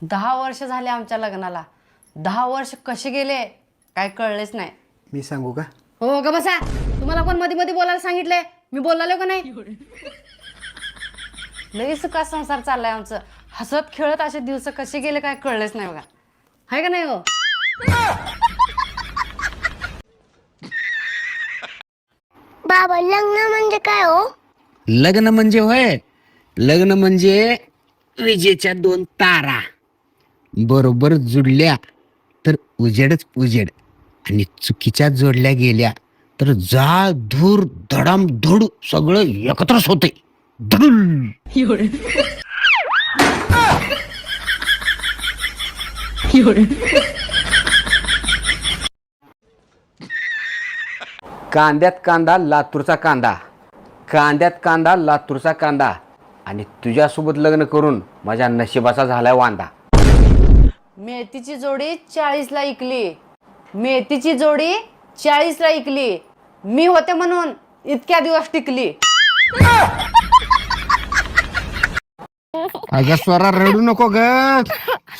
10 वर्ष झाले आमच्या लग्नाला. 10 वर्ष कसे गेले काय कळलेच नाही. मी सांगू का? हो ग बसा. तुम्हाला कोण मध्ये मध्ये बोलायला सांगितलंय? मी बोललो का नाही? लई सुखा संसार चाललाय आमचं. हसत खेळत असे दिवस कसे गेले काय कळलेच नाही बघा. आहे का नाही हो? बाबा लग्न म्हणजे काय हो? लग्न म्हणजे होय, लग्न म्हणजे विजेच्या 2 तारा बरोबर जुडल्या तर उजेडच उजेड, आणि चुकीच्या जोडल्या गेल्या तर जाळ धूर धडाम धूड सगळं एकत्रच होते. कांद्यात कांदा लातूरचा कांदा, कांद्यात कांदा लातूरचा कांदा, आणि तुझ्यासोबत लग्न करून माझ्या नशिबाचा झालाय वांदा. मेथीची जोडी 40ला इकली. मेथीची जोडी 40ला इकली. मी होते म्हणून इतक्या दिवस टिकली. अगं स्वरा रडू नको ग,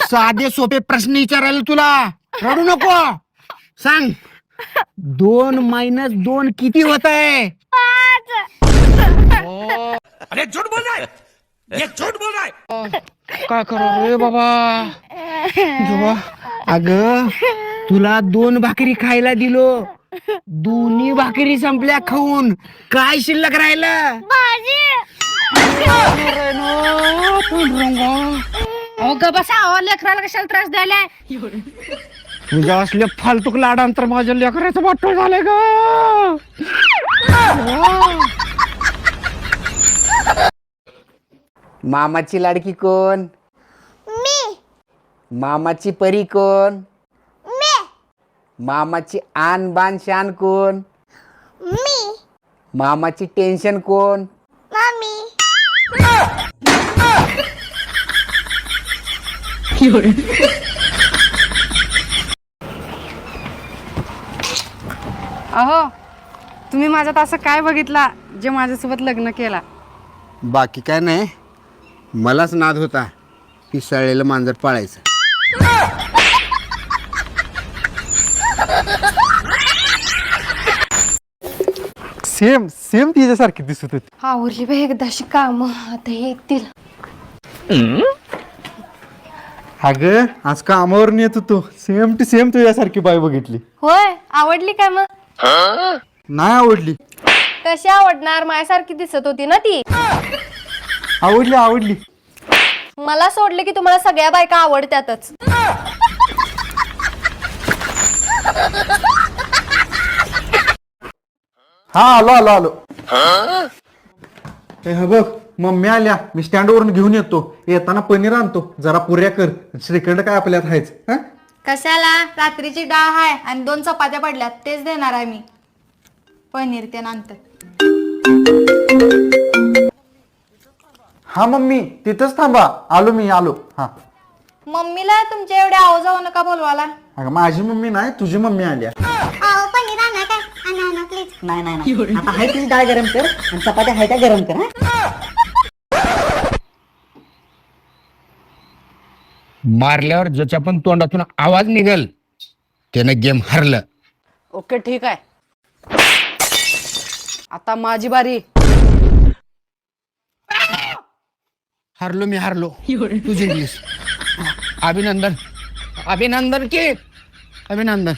साधे सोपे प्रश्न विचारायला तुला. रडू नको. सांग 2 - 2 किती होत आहे? अरे झूठ बोल रहा है, ये झूठ बोल रहा है. काय करू रे बाबा. अग तुला 2 भाकरी खायला दिलो, दोन्ही भाकरी संपल्या खाऊन. काय शिल्लक राहिलं? अहो ग बसा. अहो लेकराला कशाला त्रास द्यायलाय? तुझ्या असल्या फालतूक लाडांतर माझ्या लेकराचं वाटोळ झालंय ग. मामाची लाडकी कोण? मी. मामाची परी कोण? मी. मामाची आन बान शान कोण? मी. मामाची टेन्शन कोण? मम्मी. अहो तुम्ही माझ्यात असं काय बघितला जे माझ्यासोबत लग्न केला? बाकी काय नाही, मलाच नाद होता पिसाळलेलं मांजर पाळायचं. सेम सेम तिच्यासारखी दिसत होती. आवरली बाई एकदाशी काम, आता हे येतील. अगं आज कामावरून येत होतो, सेम टू सेम तुझ्यासारखी बाई बघितली. होय, आवडली काय मग? नाही आवडली. कशी आवडणार, माझ्यासारखी दिसत होती ना ती. आवडली आवडली. मला सोडले की तुम्हाला सगळ्या बायका आवडतातच. हा आलो आलो आलो. हे बघ मम्मी आल्या, मी स्टँड वरून घेऊन येतो. येताना पनीर आणतो, जरा पुऱ्या कर. श्रीखंड काय आपल्यात आहेच. कशाला? रात्रीची डाळ आहे आणि 2 चपात्या पडल्यात, तेच देणार आहे मी. पनीर ते नंतर. हा मम्मी तिथंच थांबा, आलो मी आलो. हा मम्मीला तुमच्या एवढ्या आवाज जाऊ नका बोलवाला. अगं माझी मम्मी नाही, तुझी मम्मी आल्या. पनीर आणा काय? आणा प्लीज. नाही आता हाय तुझी डाळ गरम कर आणि चपात्या हाय त्या गरम कर. मारल्यावर ज्याच्या पण तोंडातून आवाज निघल त्यानं गेम हरलं. ओके ठीक आहे. आता माझी बारी. हरलो मी हरलो, तू जिंकलीस. अभिनंदन अभिनंदन की अभिनंदन.